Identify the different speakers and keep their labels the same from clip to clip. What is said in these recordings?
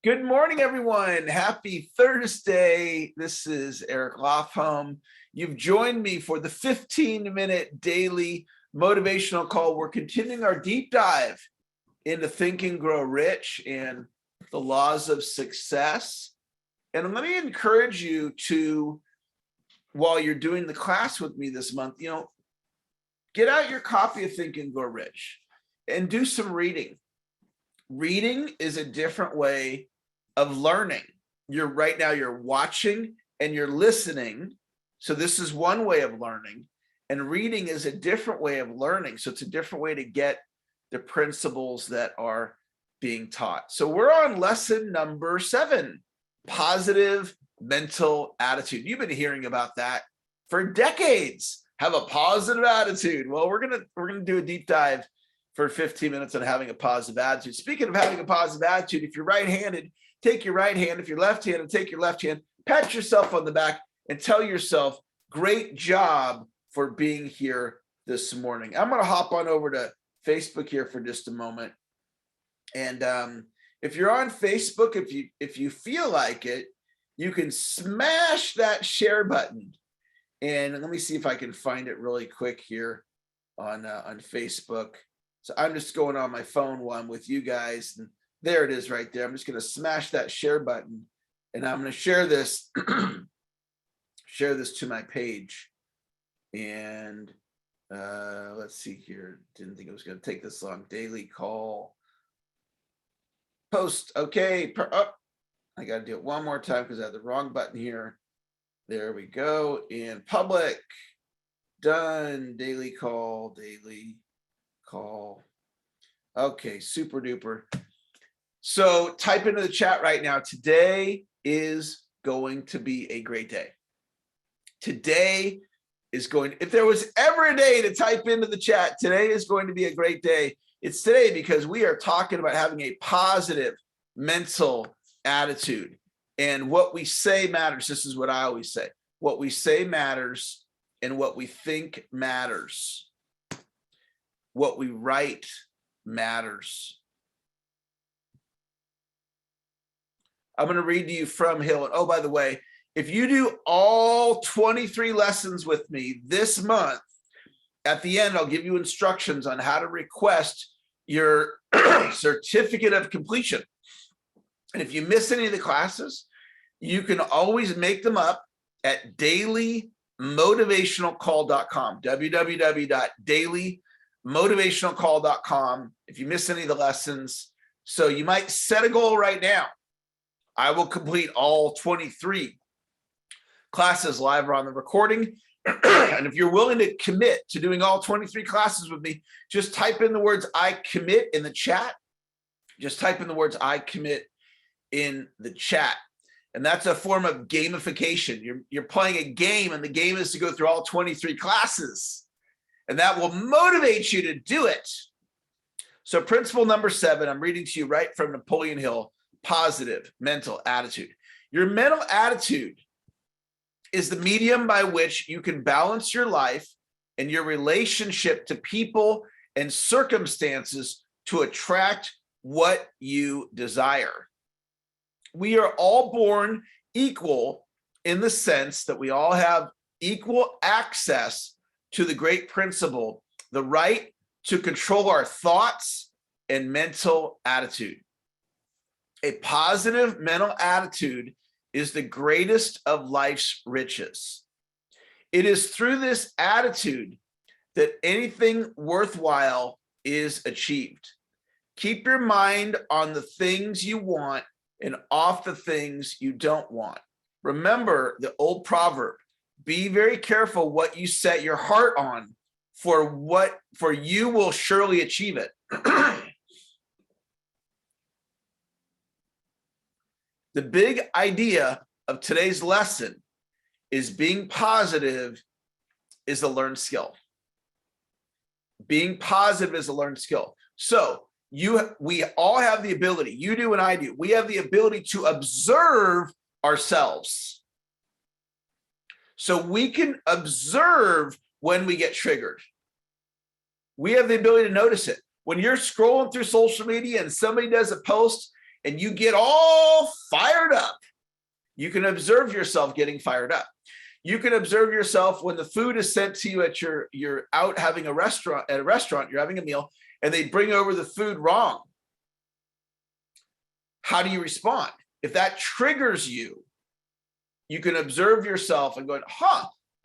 Speaker 1: Good morning, everyone. Happy Thursday. This is Eric Lofholm. You've joined me for the 15-minute daily motivational call. We're continuing our deep dive into Think and Grow Rich and the laws of success. And let me encourage you to, while you're doing the class with me this month, get out your copy of Think and Grow Rich and do some reading. Reading is a different way of learning. Right now you're watching and you're listening. So this is one way of learning, and reading is a different way of learning. So it's a different way to get the principles that are being taught. So we're on lesson number 7, positive mental attitude. You've been hearing about that for decades. Have a positive attitude. Well, we're gonna do a deep dive for 15 minutes on having a positive attitude. Speaking of having a positive attitude, if you're right-handed, take your right hand. If you're left-handed, take your left hand. Pat yourself on the back and tell yourself, great job for being here this morning. I'm going to hop on over to Facebook here for just a moment. And if you're on Facebook, if you feel like it, you can smash that share button. And let me see if I can find it really quick here on Facebook. So I'm just going on my phone while I'm with you guys. And there it is right there. I'm just going to smash that share button, and I'm going to share this, share this to my page. And let's see here. Didn't think it was going to take this long. Daily call. Post. Okay. I got to do it one more time because I have the wrong button here. There we go. And public. Done. Daily call. Daily call. Okay. Super duper. So type into the chat right now. Today is going to be a great day. Today is going, if there was ever a day to type into the chat, today is going to be a great day. It's today because we are talking about having a positive mental attitude. And what we say matters. This is what I always say. What we say matters, and what we think matters. What we write matters. I'm going to read to you from Hill. And oh, by the way, if you do all 23 lessons with me this month, at the end, I'll give you instructions on how to request your certificate of completion. And if you miss any of the classes, you can always make them up at dailymotivationalcall.com, www.dailymotivationalcall.com. If you miss any of the lessons, so you might set a goal right now. I will complete all 23 classes live or on the recording. And if you're willing to commit to doing all 23 classes with me, just type in the words I commit in the chat. Just type in the words I commit in the chat. And that's a form of gamification. You're playing a game, and the game is to go through all 23 classes. And that will motivate you to do it. So principle number 7, I'm reading to you right from Napoleon Hill. Positive mental attitude. Your mental attitude is the medium by which you can balance your life and your relationship to people and circumstances to attract what you desire. We are all born equal in the sense that we all have equal access to the great principle, the right to control our thoughts and mental attitude. A positive mental attitude is the greatest of life's riches. It is through this attitude that anything worthwhile is achieved. Keep your mind on the things you want and off the things you don't want. Remember the old proverb, be very careful what you set your heart on, for you will surely achieve it. The big idea of today's lesson is being positive is a learned skill. Being positive is a learned skill. So we all have the ability, you do and I do, we have the ability to observe ourselves. So we can observe when we get triggered. We have the ability to notice it. When you're scrolling through social media and somebody does a post and you get all fired up. You can observe yourself getting fired up. You can observe yourself when the food is sent to you at you're out having a restaurant, you're having a meal, and they bring over the food wrong. How do you respond? If that triggers you, you can observe yourself and go,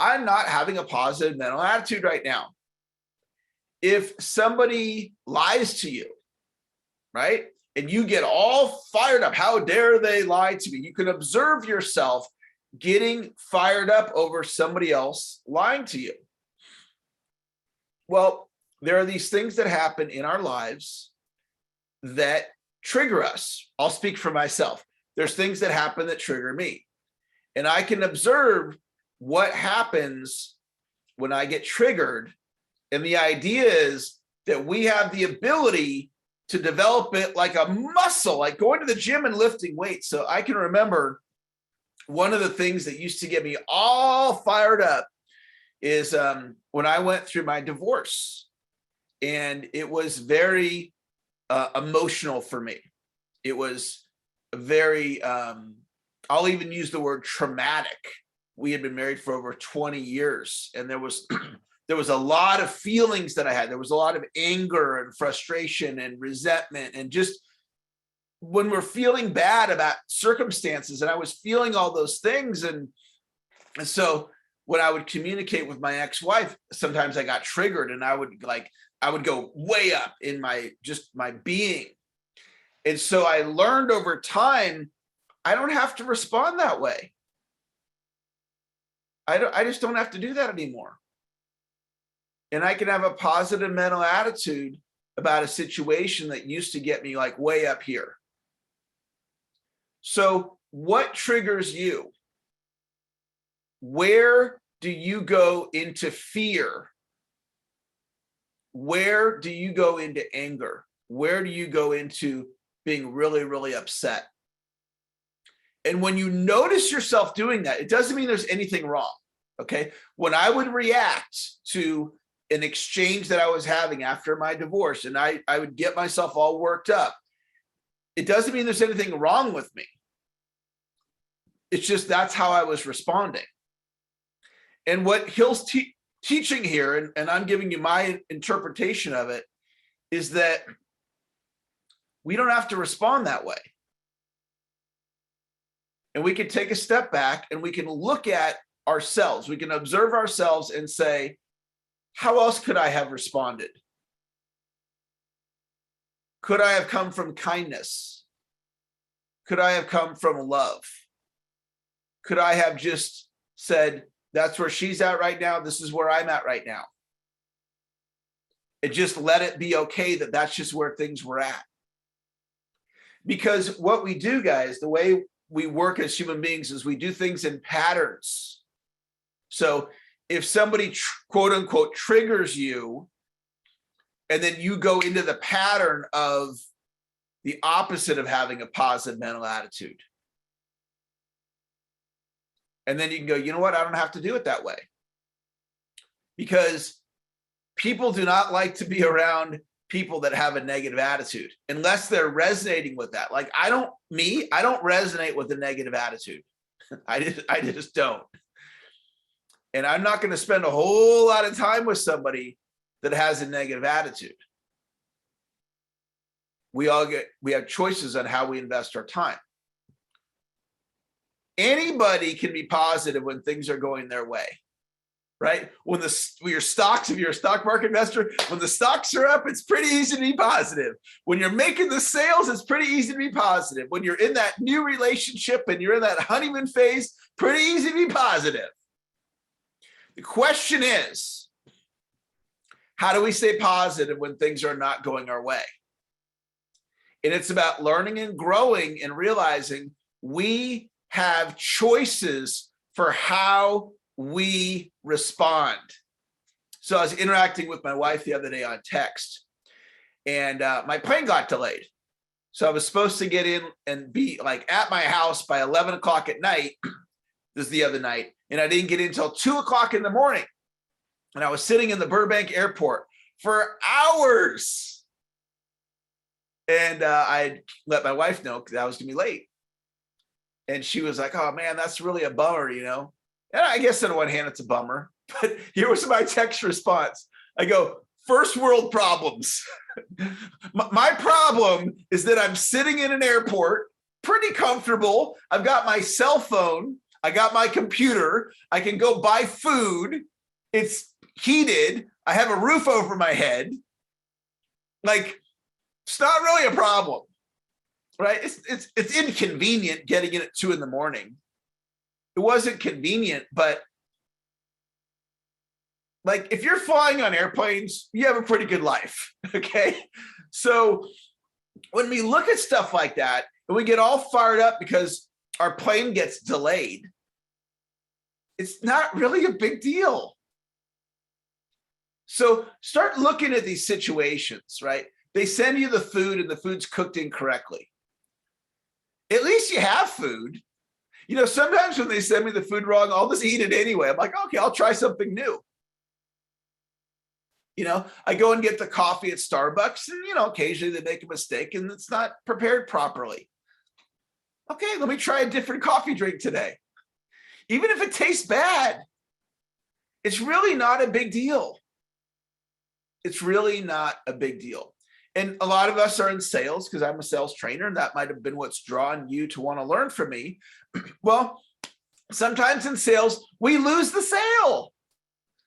Speaker 1: I'm not having a positive mental attitude right now. If somebody lies to you, right, and you get all fired up, how dare they lie to me? You can observe yourself getting fired up over somebody else lying to you. Well, there are these things that happen in our lives that trigger us. I'll speak for myself. There's things that happen that trigger me. And I can observe what happens when I get triggered. And the idea is that we have the ability to develop it like a muscle, like going to the gym and lifting weights. So I can remember one of the things that used to get me all fired up is when I went through my divorce. And it was very emotional for me. It was very, I'll even use the word traumatic. We had been married for over 20 years, and there was a lot of feelings that I had. There was a lot of anger and frustration and resentment, and just when we're feeling bad about circumstances, and I was feeling all those things. And so when I would communicate with my ex-wife, sometimes I got triggered, and I would go way up in my being. And so I learned over time, I don't have to respond that way. I just don't have to do that anymore. And I can have a positive mental attitude about a situation that used to get me like way up here. So what triggers you? Where do you go into fear? Where do you go into anger? Where do you go into being really, really upset? And when you notice yourself doing that, it doesn't mean there's anything wrong, okay? When I would react to an exchange that I was having after my divorce, and I would get myself all worked up, it doesn't mean there's anything wrong with me. It's just that's how I was responding. And what Hill's teaching here, and I'm giving you my interpretation of it, is that we don't have to respond that way. And we can take a step back and we can look at ourselves. We can observe ourselves and say, how else could I have responded? Could I have come from kindness? Could I have come from love? Could I have just said, that's where she's at right now, this is where I'm at right now? And just let it be okay that that's just where things were at. Because what we do, guys, the way we work as human beings is we do things in patterns. So if somebody quote unquote triggers you, and then you go into the pattern of the opposite of having a positive mental attitude, and then you can go, you know what, I don't have to do it that way. Because people do not like to be around people that have a negative attitude unless they're resonating with that. Like I don't resonate with a negative attitude. I just don't. And I'm not going to spend a whole lot of time with somebody that has a negative attitude. We have choices on how we invest our time. Anybody can be positive when things are going their way, right? When your stocks, if you're a stock market investor, when the stocks are up, it's pretty easy to be positive. When you're making the sales, it's pretty easy to be positive. When you're in that new relationship and you're in that honeymoon phase, pretty easy to be positive. The question is, how do we stay positive when things are not going our way? And it's about learning and growing and realizing we have choices for how we respond. So I was interacting with my wife the other day on text, and my plane got delayed. So I was supposed to get in and be like at my house by 11 o'clock at night. This is the other night. And I didn't get in until 2 o'clock in the morning. And I was sitting in the Burbank airport for hours. And I let my wife know because I was gonna be late. And she was like, oh man, that's really a bummer, you know? And I guess on one hand, it's a bummer, but here was my text response. I go, first world problems. My problem is that I'm sitting in an airport, pretty comfortable. I've got my cell phone. I got my computer. I can go buy food. It's heated. I have a roof over my head. Like, it's not really a problem, right? It's inconvenient getting in at 2 a.m. It wasn't convenient, but like if you're flying on airplanes, you have a pretty good life, okay? So when we look at stuff like that and we get all fired up because our plane gets delayed, it's not really a big deal. So start looking at these situations, right? They send you the food and the food's cooked incorrectly. At least you have food. You know, sometimes when they send me the food wrong, I'll just eat it anyway. I'm like, okay, I'll try something new. You know, I go and get the coffee at Starbucks and, you know, occasionally they make a mistake and it's not prepared properly. Okay, let me try a different coffee drink today. Even if it tastes bad, it's really not a big deal. It's really not a big deal. And a lot of us are in sales because I'm a sales trainer, and that might have been what's drawn you to want to learn from me. Well, sometimes in sales, we lose the sale.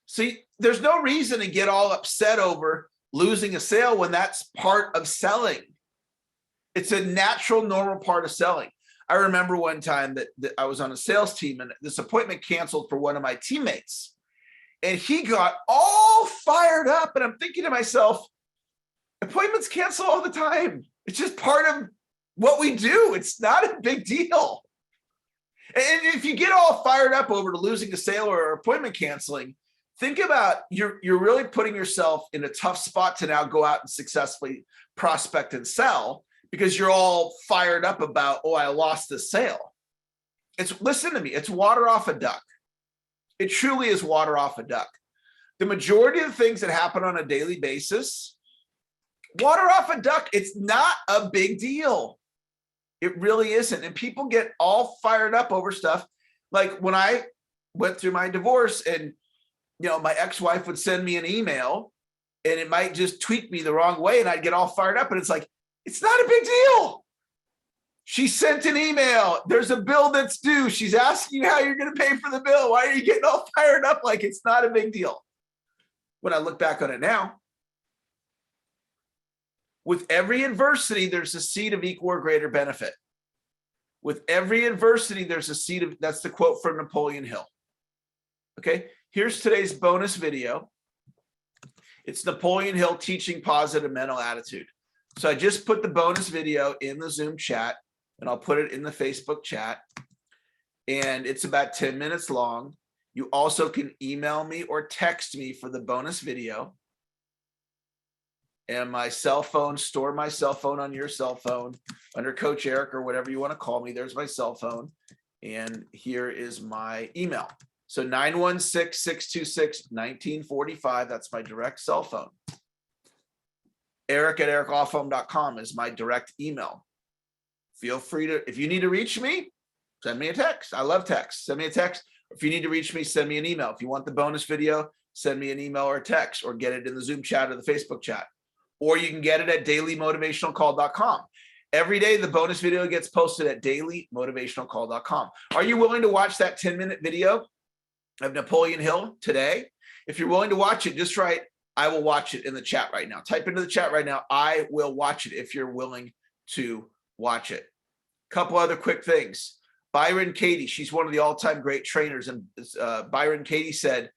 Speaker 1: See, there's no reason to get all upset over losing a sale when that's part of selling. It's a natural, normal part of selling. I remember one time that I was on a sales team and this appointment canceled for one of my teammates. And he got all fired up. And I'm thinking to myself, appointments cancel all the time. It's just part of what we do. It's not a big deal. And if you get all fired up over losing a sale or appointment canceling, think about you're really putting yourself in a tough spot to now go out and successfully prospect and sell because you're all fired up about, oh, I lost this sale. Listen to me, it's water off a duck. It truly is water off a duck. The majority of the things that happen on a daily basis, water off a duck, it's not a big deal. It really isn't. And people get all fired up over stuff. Like when I went through my divorce and, you know, my ex-wife would send me an email and it might just tweak me the wrong way and I'd get all fired up. And it's like, it's not a big deal. She sent an email. There's a bill that's due. She's asking you how you're going to pay for the bill. Why are you getting all fired up like it's not a big deal? When I look back on it now, with every adversity, there's a seed of equal or greater benefit. With every adversity, there's a seed of, that's the quote from Napoleon Hill. Okay, here's today's bonus video. It's Napoleon Hill teaching positive mental attitude. So I just put the bonus video in the Zoom chat and I'll put it in the Facebook chat. And it's about 10 minutes long. You also can email me or text me for the bonus video. And my cell phone, store my cell phone on your cell phone under Coach Eric or whatever you want to call me. There's my cell phone. And here is my email. So 916-626-1945. That's my direct cell phone. Eric@ericlofholm.com is my direct email. Feel free to, if you need to reach me, send me a text. I love text. Send me a text. If you need to reach me, send me an email. If you want the bonus video, send me an email or a text or get it in the Zoom chat or the Facebook chat. Or you can get it at dailymotivationalcall.com. Every day, the bonus video gets posted at dailymotivationalcall.com. Are you willing to watch that 10-minute video of Napoleon Hill today? If you're willing to watch it, just write, I will watch it in the chat right now. Type into the chat right now, I will watch it if you're willing to watch it. Couple other quick things. Byron Katie, she's one of the all-time great trainers. And Byron Katie said,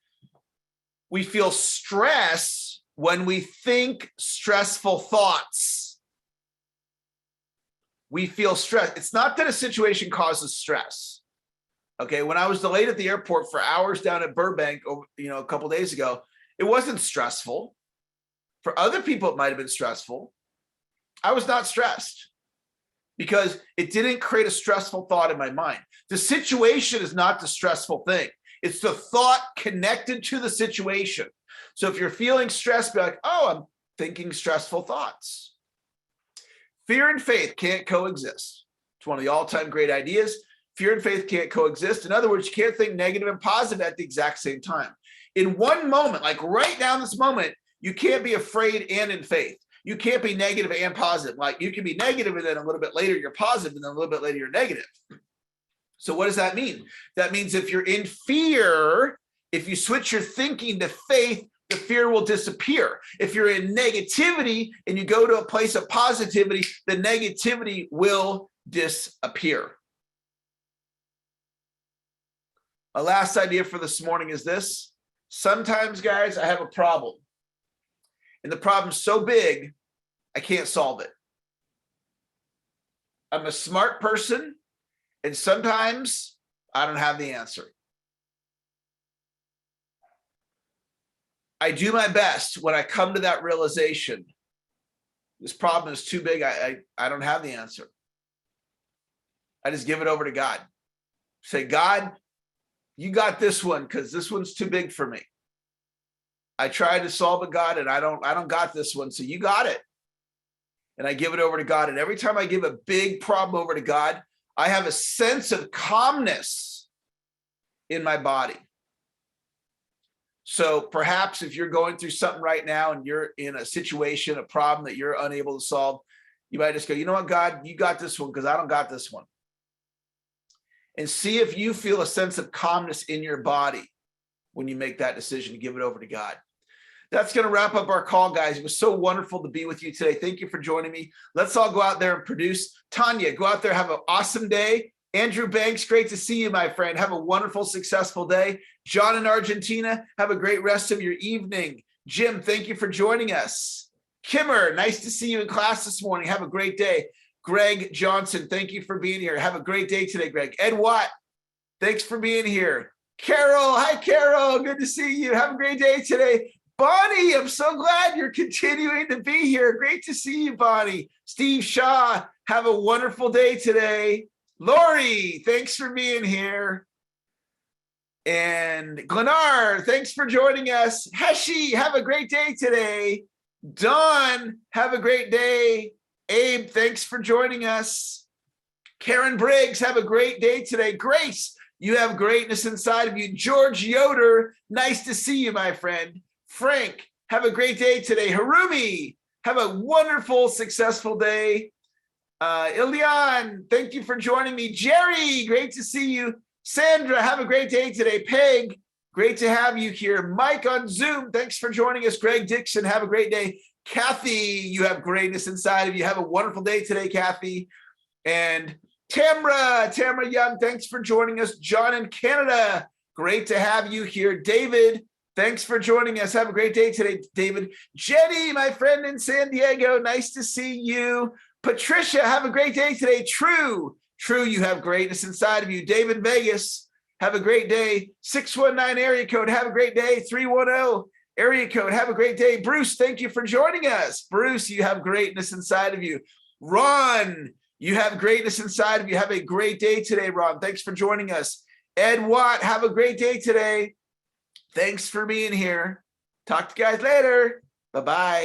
Speaker 1: we feel stress when we think stressful thoughts. We feel stress. It's not that a situation causes stress. Okay, when I was delayed at the airport for hours down at Burbank, a couple days ago, it wasn't stressful. For other people, it might have been stressful. I was not stressed because it didn't create a stressful thought in my mind. The situation is not the stressful thing. It's the thought connected to the situation. So if you're feeling stressed, be like, oh, I'm thinking stressful thoughts. Fear and faith can't coexist. It's one of the all-time great ideas. Fear and faith can't coexist. In other words, you can't think negative and positive at the exact same time. In one moment, like right now in this moment, you can't be afraid and in faith. You can't be negative and positive. Like you can be negative and then a little bit later you're positive and then a little bit later you're negative. So what does that mean? That means if you're in fear, if you switch your thinking to faith, the fear will disappear. If you're in negativity and you go to a place of positivity, the negativity will disappear. A last idea for this morning is this. Sometimes, guys, I have a problem. And the problem's so big, I can't solve it. I'm a smart person, and sometimes I don't have the answer. I do my best when I come to that realization. This problem is too big. I don't have the answer. I just give it over to God. Say, God, you got this one because this one's too big for me. I tried to solve it, God, and I don't got this one. So you got it. And I give it over to God. And every time I give a big problem over to God, I have a sense of calmness in my body. So perhaps if you're going through something right now and you're in a situation, a problem that you're unable to solve, you might just go, you know what, God, you got this one because I don't got this one. And see if you feel a sense of calmness in your body when you make that decision to give it over to God. That's going to wrap up our call, guys. It was so wonderful to be with you today. Thank you for joining me. Let's all go out there and produce. Tanya, go out there, have an awesome day. Andrew Banks, great to see you, my friend. Have a wonderful, successful day. John in Argentina, have a great rest of your evening. Jim, thank you for joining us. Kimmer, nice to see you in class this morning. Have a great day. Greg Johnson, thank you for being here. Have a great day today, Greg. Ed Watt, thanks for being here. Carol, hi, Carol. Good to see you. Have a great day today. Bonnie, I'm so glad you're continuing to be here. Great to see you, Bonnie. Steve Shaw, have a wonderful day today. Lori, thanks for being here. And Glenar, thanks for joining us. Heshi, have a great day today. Dawn, have a great day. Abe, thanks for joining us. Karen Briggs, have a great day today. Grace, you have greatness inside of you. George Yoder, nice to see you, my friend. Frank, have a great day today. Harumi, have a wonderful, successful day. Ilian, thank you for joining me. Jerry, great to see you. Sandra, have a great day today. Peg, great to have you here. Mike on Zoom, thanks for joining us. Greg Dixon, have a great day. Kathy, you have greatness inside of you. Have a wonderful day today, Kathy. And Tamra Young, thanks for joining us. John in Canada, great to have you here. David, thanks for joining us. Have a great day today, David. Jenny, my friend in San Diego, nice to see you. Patricia, have a great day today. True, you have greatness inside of you. David Vegas, have a great day. 619 area code, have a great day. 310 area code, have a great day. Bruce, thank you for joining us. Bruce, you have greatness inside of you. Ron, you have greatness inside of you. Have a great day today, Ron. Thanks for joining us. Ed Watt, have a great day today. Thanks for being here. Talk to you guys later. Bye-bye.